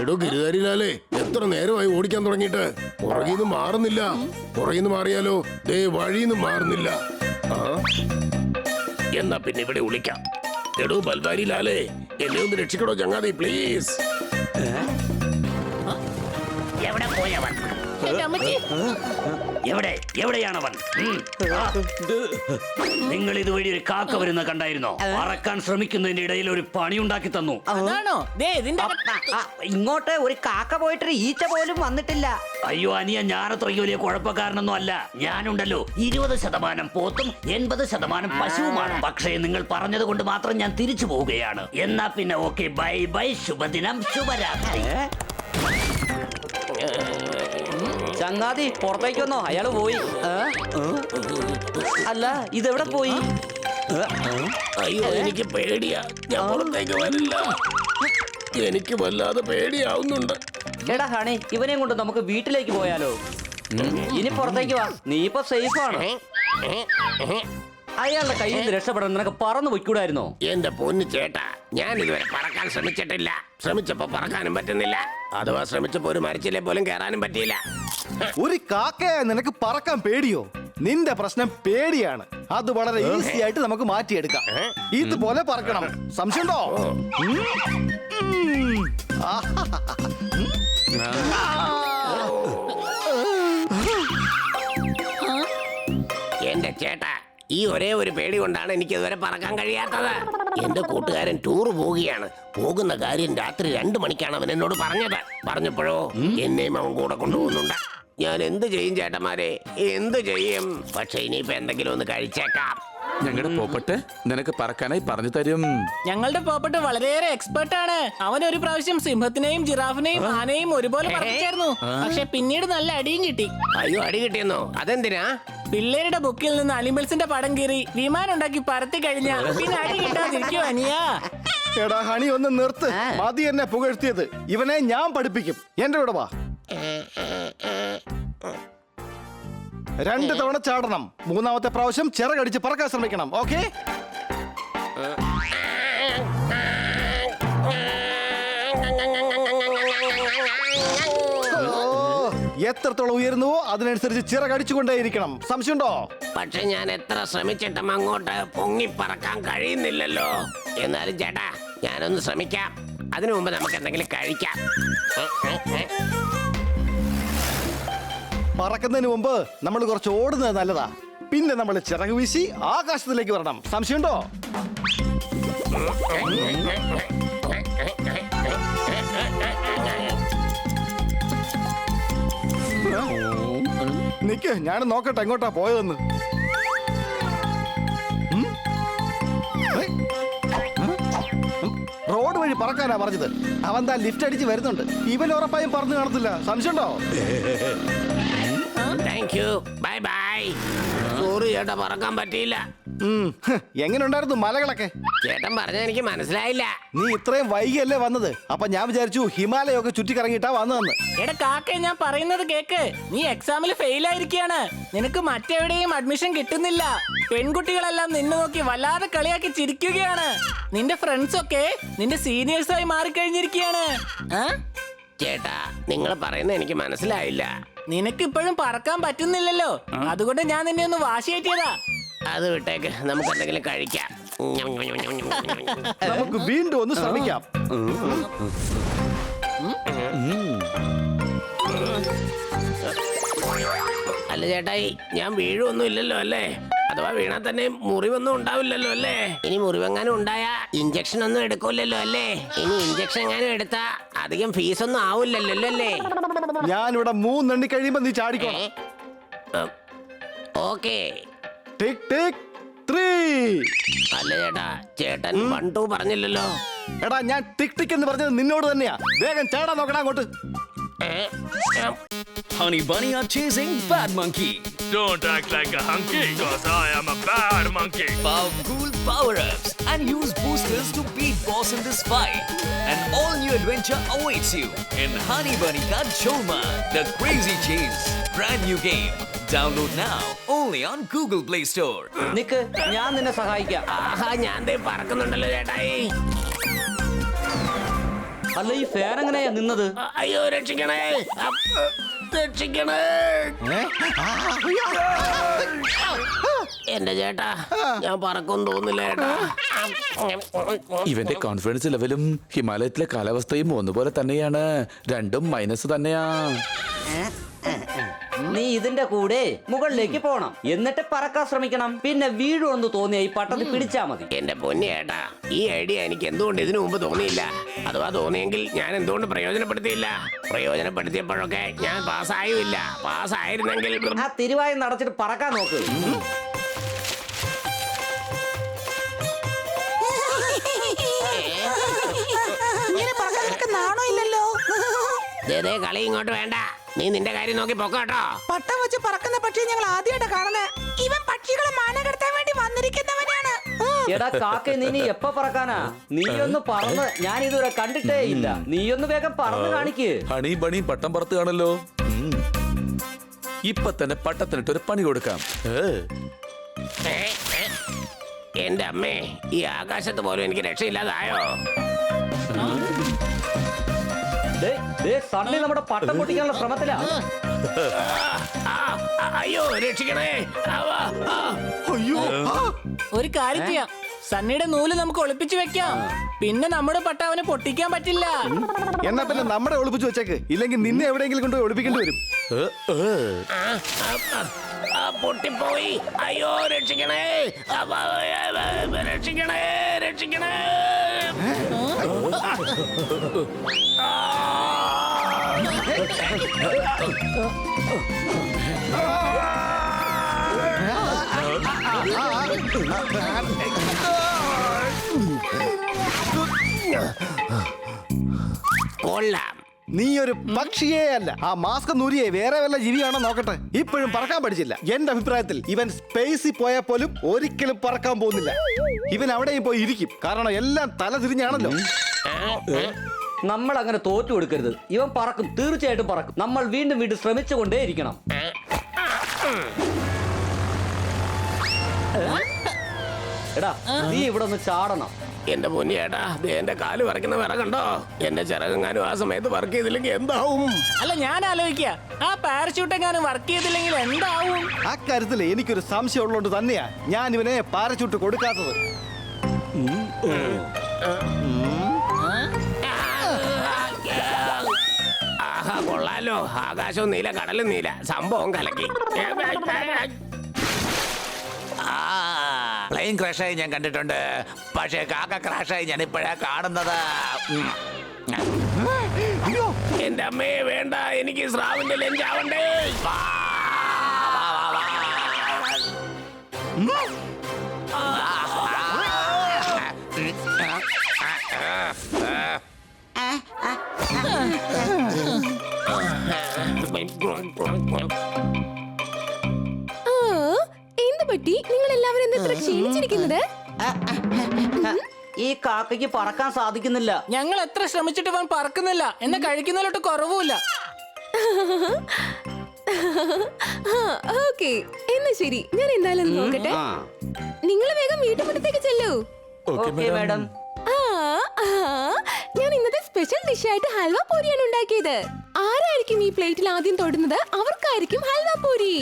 എടോ ഗിരിധാരിലാലേ, എത്ര നേരമായി ഓടിക്കാൻ തുടങ്ങിയിട്ട് പുറകിന്ന് മാറുന്നില്ല. പുറകിന്ന് മാറിയാലോ ദേ വഴിന്ന് മാറുന്നില്ല. എന്നാ പിന്നെ ഇവിടെ വിളിക്കാം. എടോ ബൽവാരിലാലേ, എന്നെ ഒന്ന് രക്ഷിക്കടോ ചങ്ങാതി പ്ലീസ്. എവിടെ പോയവൻ? എവിടെയാണവൻ? നിങ്ങൾ ഇതുവഴി ഒരു കാക്ക വരുന്ന കണ്ടായിരുന്നോ? പറക്കാൻ ശ്രമിക്കുന്നതിന്റെ ഇടയിൽ ഒരു പണി ഉണ്ടാക്കി തന്നു. ഇങ്ങോട്ട് ഒരു കാക്ക പോയിട്ടൊരു ഈച്ച പോലും വന്നിട്ടില്ല. അയ്യോ അനിയ, ഞാനത്ര വലിയ കുഴപ്പക്കാരനൊന്നും അല്ല. ഞാനുണ്ടല്ലോ 20% പോത്തും 80% പശുവുമാണ്. പക്ഷേ നിങ്ങൾ പറഞ്ഞത് കൊണ്ട് മാത്രം ഞാൻ തിരിച്ചു പോവുകയാണ്. എന്നാ പിന്നെ ഓക്കെ, ബൈ ബൈ, ശുഭദിനം, ശുഭരാത്രി. ചങ്ങാതി പുറത്തേക്ക് വന്നോ? അയാള് പോയി. അല്ല, ഇതെവിടെ പോയി? അയ്യോ എനിക്ക് പേടിയാ, ഞാൻ പുറത്തേക്ക് വരില്ല. എനിക്ക് വല്ലാതെ പേടിയാവുന്നുണ്ട്. എടാ ഹണി, ഇവനെയും കൊണ്ട് നമുക്ക് വീട്ടിലേക്ക് പോയാലോ? ഇനി പുറത്തേക്ക് വാ, നീ ഇപ്പൊ സേഫ് ആണ്. അയാളുടെ കയ്യിൽ നിന്ന് രക്ഷപ്പെടാൻ നിനക്ക് പറന്നു പൊയ്ക്കൂടായിരുന്നോ? എന്റെ പൊന്നു ചേട്ടാ, ഞാൻ ഇതുവരെ പറക്കാൻ ശ്രമിച്ചിട്ടില്ല. ശ്രമിച്ചപ്പോ പറക്കാനും പറ്റുന്നില്ല. അഥവാ ശ്രമിച്ചപ്പോ ഒരു മരിച്ചിലെ പോലും കയറാനും പറ്റിയില്ല. ഒരു കാക്കയെ നിനക്ക് പറക്കാൻ പേടിയോ? നിന്റെ പ്രശ്നം പേടിയാണ്. അത് വളരെ ഈസി ആയിട്ട് നമുക്ക് മാറ്റിയെടുക്കാം. ഇതുപോലെ പറക്കണം. സംശയമുണ്ടോ? എന്റെ ചേട്ടാ, ഈ ഒരേ ഒരു പേടി കൊണ്ടാണ് എനിക്ക് ഇതുവരെ പറക്കാൻ കഴിയാത്തത്. എന്റെ കൂട്ടുകാരൻ ടൂർ പോവുകയാണ്. പോകുന്ന കാര്യം രാത്രി 2 മണിക്കാണ് അവൻ എന്നോട് പറഞ്ഞത്. പറഞ്ഞപ്പോഴോ എന്നെയും അവൻ കൂടെ കൊണ്ടുപോകുന്നുണ്ട്. ഞാൻ എന്ത് ചെയ്യും ചേട്ടന്മാരെ, എന്ത് ചെയ്യും? പക്ഷെ ഇനിയിപ്പോ എന്തെങ്കിലും ഒന്ന് കഴിച്ചേക്കാം. ഞങ്ങളുടെ പോപ്പട്ട് നിനക്ക് പറക്കാനായി പറഞ്ഞു തരും. ഞങ്ങളുടെ പോപ്പട്ട് വളരെയേറെ എക്സ്പെർട്ട് ആണ്. അവൻ ഒരു പ്രാവശ്യം സിംഹത്തിനെയും ജിറാഫിനെയും ആനയും ഒരുപോലെ പറപ്പിച്ചായിരുന്നു. പക്ഷെ പിന്നീട് നല്ല അടിയും കിട്ടി. അയ്യോ, അടി കിട്ടിയെന്നോ? അതെന്തിനാ? പിള്ളേരുടെ ബുക്കിൽ നിന്ന് അനിമൽസിന്റെ പടം കീറി വിമാനം ഉണ്ടാക്കി പറത്തി കഴിഞ്ഞ പിന്നെ അടി കിട്ടാതിരിക്കോ അനിയാ? എടാ ഹണി, ഒന്ന് നിർത്ത്. മതി എന്നെ പുകഴ്ത്തിയത്. ഇവനെ ഞാൻ പഠിപ്പിക്കും. എന്റെ കൂടെ വാ. 2 തവണ ചാടണം. 3ാമത്തെ പ്രാവശ്യം ചിറകടിച്ച് പറക്കാൻ ശ്രമിക്കണം. ഓക്കെ? എത്രത്തോളം ഉയരുന്നുവോ അതിനനുസരിച്ച് ചിറകടിച്ചുകൊണ്ടേയിരിക്കണം. സംശയമുണ്ടോ? പക്ഷെ ഞാൻ എത്ര ശ്രമിച്ചിട്ടും അങ്ങോട്ട് പൊങ്ങി പറക്കാൻ കഴിയുന്നില്ലല്ലോ. എന്നാലും ചേട്ടാ, ഞാനൊന്ന് ശ്രമിക്കാം. അതിനു മുമ്പ് നമുക്ക് എന്തെങ്കിലും കഴിക്കാം. പറക്കുന്നതിന് മുമ്പ് നമ്മൾ കുറച്ച് ഓടുന്നത് നല്ലതാ. പിന്നെ നമ്മൾ ചിറക് വീശി ആകാശത്തിലേക്ക് വരണം. സംശയമുണ്ടോ? നിക്ക്, ഞാൻ നോക്കട്ടെ എങ്ങോട്ടാ പോയതെന്ന്. റോഡ് വഴി പറക്കാനാ പറഞ്ഞത്. അവൻ താ ലിഫ്റ്റ് അടിച്ച് വരുന്നുണ്ട്. ഇവൻ ഉറപ്പായും പറഞ്ഞു കാണത്തില്ല. സംശയമുണ്ടോ? Thank you, bye bye. Sorry ചേട്ടാ, പറക്കാൻ പറ്റിയില്ല. എങ്ങനെ ഉണ്ടായിരുന്നു മലകളൊക്കെ? ചേട്ടൻ പറഞ്ഞ എനിക്ക് മനസ്സിലായില്ല. നീ ഇത്രയും വൈകിയല്ലേ വന്നത്? അപ്പൊ ഞാൻ വിചാരിച്ചു ഹിമാലയൊക്കെ ചുറ്റിക്കറങ്ങിയിട്ടാ വന്നതെന്ന്. എടാ കാക്കേ, ഞാൻ പറയുന്നത് കേക്ക്. നീ എക്സാമിൽ ഫെയിൽ ആയിരിക്കുകയാണ്. നിനക്ക് മറ്റെവിടെയും അഡ്മിഷൻ കിട്ടുന്നില്ല. പെൺകുട്ടികളെല്ലാം നിന്നെ നോക്കി വല്ലാതെ കളിയാക്കി ചിരിക്കുകയാണ്. നിന്റെ ഫ്രണ്ട്സ് ഒക്കെ നിന്റെ സീനിയേഴ്സായി മാറിക്കഴിഞ്ഞിരിക്കുകയാണ്. ചേട്ടാ, നിങ്ങൾ പറയുന്നത് എനിക്ക് മനസ്സിലായില്ല. നിനക്ക് ഇപ്പോഴും പറക്കാൻ പറ്റുന്നില്ലല്ലോ. അതുകൊണ്ട് ഞാൻ നിന്നെ ഒന്ന് വാശിയേറ്റിയതാ. അത് വിട്ടേക്ക്, നമുക്ക് എന്തെങ്കിലും കഴിക്കാം. നമുക്ക് വീണ്ടും ഒന്ന് ശ്രമിക്കാം. അല്ല ചേട്ടായി, ഞാൻ വീഴൊന്നും ഇല്ലല്ലോ അല്ലേ? അഥവാ വീണാൽ തന്നെ മുറിവൊന്നും ഉണ്ടാവില്ലല്ലോ അല്ലേ? ഇനി മുറിവെങ്ങാനും ഉണ്ടായാ ഇഞ്ചക്ഷൻ ഒന്നും എടുക്കൂലല്ലോ അല്ലേ? ഇനി ഇഞ്ചക്ഷൻ എങ്ങാനും എടുത്താ അധികം ഫീസൊന്നും ആവില്ലല്ലോ അല്ലേ? ഞാനിവിടെ 3 എണ്ണി കഴിയുമ്പോ നീ ചാടിക്കോ. ഓക്കേ. ടിക് ടിക് 3. അല്ല ചേട്ടാ, ചേട്ടൻ 1 2 പറഞ്ഞില്ലല്ലോ. എടാ, ഞാൻ ടിക് ടിക് എന്ന് പറഞ്ഞത് നിന്നോട് തന്നെയാ. വേഗം ചാടാൻ നോക്കടാ അങ്ങോട്ട്. Honey Bunny are chasing Bad Monkey. Don't act like a hunky, cause I am a bad monkey. Powerful power-ups and use boosters to beat boss in this fight. An all-new adventure awaits you in Honey Bunny Ka Choma, The Crazy Chase. Brand new game. Download now only on Google Play Store. നിക്ക്, ഞാൻ നിന്നെ സഹായിക്കാം. ആഹാ, ഞാൻ ദേ പറക്കുന്നുണ്ടല്ലോ ചേട്ടായി. അല്ല ഈ fan എങ്ങനെയാ നിന്നത്? അയ്യോ രക്ഷിക്കണേ, രക്ഷിക്കണേ. എന്റെ ചേട്ടാ, ഞാൻ പറക്കും തോന്നില്ല ചേട്ടാ. ഇവന്റെ കോൺഫിഡൻസ് ലെവലും ഹിമാലയത്തിലെ കാലാവസ്ഥയും ഒന്നുപോലെ തന്നെയാണ്. രണ്ടും മൈനസ് തന്നെയാ. നീ ഇതിന്റെ കൂടെ മുകളിലേക്ക് പോണം, എന്നിട്ട് പറക്കാൻ ശ്രമിക്കണം. പിന്നെ വീഴുമെന്ന് തോന്നിയ ഈ പട്ടത്തിൽ പിടിച്ചാ മതി. എന്റെ പൊന്നി ചേട്ടാ, ഈ ഐഡിയ എനിക്ക് എന്തുകൊണ്ട് ഇതിനു മുമ്പ് തോന്നിയില്ല? അഥവാ തോന്നിയെങ്കിൽ ഞാൻ എന്തുകൊണ്ട് പ്രയോജനപ്പെടുത്തിയില്ല? പ്രയോജനപ്പെടുത്തിയപ്പോഴൊക്കെ ഞാൻ പാസ്സായുമില്ല. പാസ്സായിരുന്നെങ്കിൽ ആ തിരുവായി നടച്ചിട്ട് പറക്കാൻ നോക്ക്. നാണോ ഇല്ലല്ലോ. ദേ കളി ഇങ്ങോട്ട് വേണ്ട. നീ നിന്റെ കാര്യം നോക്കി പൊക്കോട്ടോ. പട്ടം വെച്ച് പറക്കുന്ന പക്ഷിയെ ഞങ്ങൾ ആദ്യമായിട്ട് കാണുന്നേ. ഇവൻ പക്ഷികളെ മാനകെടുത്താൻ വേണ്ടി വന്നിരിക്കുന്നവനാണ്. എടാ കാക്ക, നീ എപ്പോ പറക്കാനാ? നീയൊന്ന് പറന്ന് ഞാൻ ഇതുവരെ കണ്ടിട്ടേ ഇല്ല. നീയൊന്ന് വേഗം പറന്ന് കാണിക്ക്. ഹണി ബണി പട്ടം പറത്ത് കാണല്ലോ. ഇപ്പൊ തന്നെ പട്ടത്തിനിട്ട് ഒരു പണി കൊടുക്കാം. എന്റെ അമ്മേ, ഈ ആകാശത്ത് പോലും എനിക്ക് രക്ഷയില്ലാതായോ? സണ്ണി നമ്മുടെ പട്ടം പൊട്ടിക്കാനുള്ള ശ്രമത്തിലാ. അയ്യോ രക്ഷിക്കണേ. അയ്യോ, ഒരു കാര്യം ചെയ്യാം, സണ്ണിയുടെ നൂല് നമുക്ക് ഒളിപ്പിച്ചു വെക്കാം. പിന്നെ നമ്മുടെ പട്ട അവനെ പൊട്ടിക്കാൻ പറ്റില്ല. എന്നാ പിന്നെ നമ്മുടെ ഒളിപ്പിച്ച് വെച്ചേക്ക്. ഇല്ലെങ്കിൽ നിന്നെ എവിടെയെങ്കിലും കൊണ്ടുപോയി ഒളിപ്പിക്കേണ്ടി വരും. പൊട്ടിപ്പോയി. അയ്യോ രക്ഷിക്കണേ, രക്ഷിക്കണേ, രക്ഷിക്കണേ. കൊള്ളാം. നീ ഒരു പക്ഷിയേ അല്ല. ആ മാസ്ക് നൂരിയെ വേറെ വല്ല ജീവിയാണോ നോക്കട്ടെ. ഇപ്പോഴും പറക്കാൻ പഠിച്ചില്ല. എന്റെ അഭിപ്രായത്തിൽ ഇവൻ സ്പേസിൽ പോയാൽ പോലും ഒരിക്കലും പറക്കാൻ പോകുന്നില്ല. ഇവൻ അവിടെയും പോയി ഇരിക്കും. കാരണം എല്ലാം തല തിരിഞ്ഞാണല്ലോ. നമ്മൾ അങ്ങനെ തോറ്റു കൊടുക്കരുത്. ഇവൻ പറക്കും, തീർച്ചയായിട്ടും പറക്കും. നമ്മൾ വീണ്ടും വീണ്ടും ശ്രമിച്ചുകൊണ്ടേ ഇരിക്കണം. എടാ, നീ ഇവിടെ ഒന്ന് ചാടണം. എന്റെ പൊന്നി ചേട്ടാ, എന്റെ കാല് വറക്കുന്ന വിറ കണ്ടോ? എന്റെ ചിറകെങ്ങാനും ആ സമയത്ത് വർക്ക് ചെയ്തില്ലെങ്കിൽ എന്താവും? അല്ല, ഞാൻ ആലോചിക്കുക, ആ പാരച്യൂട്ട് എങ്ങാനും വർക്ക് ചെയ്തില്ലെങ്കിൽ എന്താവും? അക്കാര്യത്തിൽ എനിക്കൊരു സംശയം ഉള്ളതുകൊണ്ട് തന്നെയാ ഞാൻ ഇവനെ പാരച്യൂട്ട് കൊടുക്കാത്തത്. ആഹാ, കൊള്ളാലോ. ആകാശവും നീല, കടലും നീല, സംഭവം കലക്കി. പ്ലെയിൻ ക്രാഷായി ഞാൻ കണ്ടിട്ടുണ്ട്, പക്ഷേ കാക്ക ക്രാഷായി ഞാൻ ഇപ്പോഴാ കാണുന്നത്. എന്റെ അമ്മയെ വേണ്ട, എനിക്ക് സ്രാവിന്റെ ലെഞ്ചാവണ്ടേ. എന്ത് പറ്റി? നിങ്ങൾ എല്ലാവരും എന്താ ക്ഷീണിച്ചിരിക്കുന്നത്? ഈ കാക്കയ്ക്ക് പറക്കാൻ സാധിക്കുന്നില്ല. ഞങ്ങൾ എത്ര ശ്രമിച്ചിട്ട് ഇവൻ പറക്കുന്നില്ല. എന്നെ കഴിക്കുന്നതിലോട്ട് കുറവുമില്ല. ഓക്കെ, എന്നാ ശരി, ഞാൻ എന്തായാലും നോക്കട്ടെ. നിങ്ങൾ വേഗം വീട്ടുമുറ്റത്തേക്ക് ചെല്ലൂ. Okay madam. ഞാൻ ഇന്നത്തെ സ്പെഷ്യൽ ഡിഷായിട്ട് ഹൽവ പൂരിയാണ് ഉണ്ടാക്കിയത്. ആരായിരിക്കും ഈ പ്ലേറ്റിൽ ആദ്യം തൊടുന്നത് അവർക്കായിരിക്കും ഹൽവ പൂരി.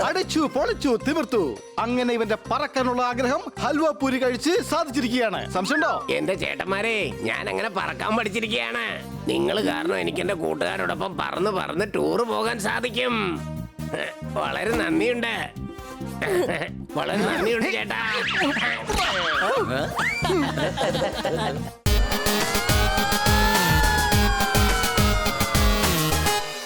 അടിച്ചു പൊളിച്ചു തിമിർത്തു. അങ്ങനെ ഇവന്റെ പറക്കാനുള്ള ആഗ്രഹം ഹൽവ പൂരി കഴിച്ച് സാധിച്ചിരിക്കുകയാണ്. സംശയമുണ്ടോ? എന്റെ ചേട്ടന്മാരെ, ഞാൻ അങ്ങനെ പറക്കാൻ പഠിച്ചിരിക്കുകയാണ്. നിങ്ങൾ കാരണം എനിക്ക് എന്റെ കൂട്ടുകാരോടൊപ്പം പറന്ന് പറന്ന് ടൂറ് പോകാൻ സാധിക്കും. വളരെ നന്ദിയുണ്ട്. വളരെ നന്ദിയുണ്ട് ചേട്ടാ.